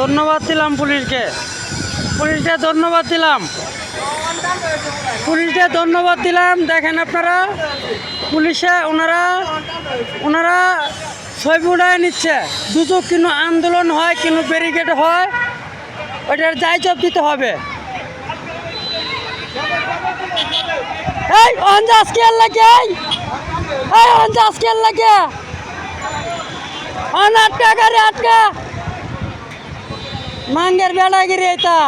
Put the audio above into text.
ধন্যবাদ দিলাম পুলিশকে ধন্যবাদ দিলাম ধন্যবাদ দিলাম। দেখেন আপনারা পুলিশে ওনারা ছবি উড়ায় নিচ্ছে। দুচোখ কিন্তু আন্দোলন হয়, কিন্তু ব্যারিকেড হয়, ওইটার যাই চপ দিতে হবে। এই অঞ্জাস কে লাগে, এই অঞ্জাস কে লাগে, আটকা গাড়ি আটকা, মাঙ্গের বেড়া গিরি এটা।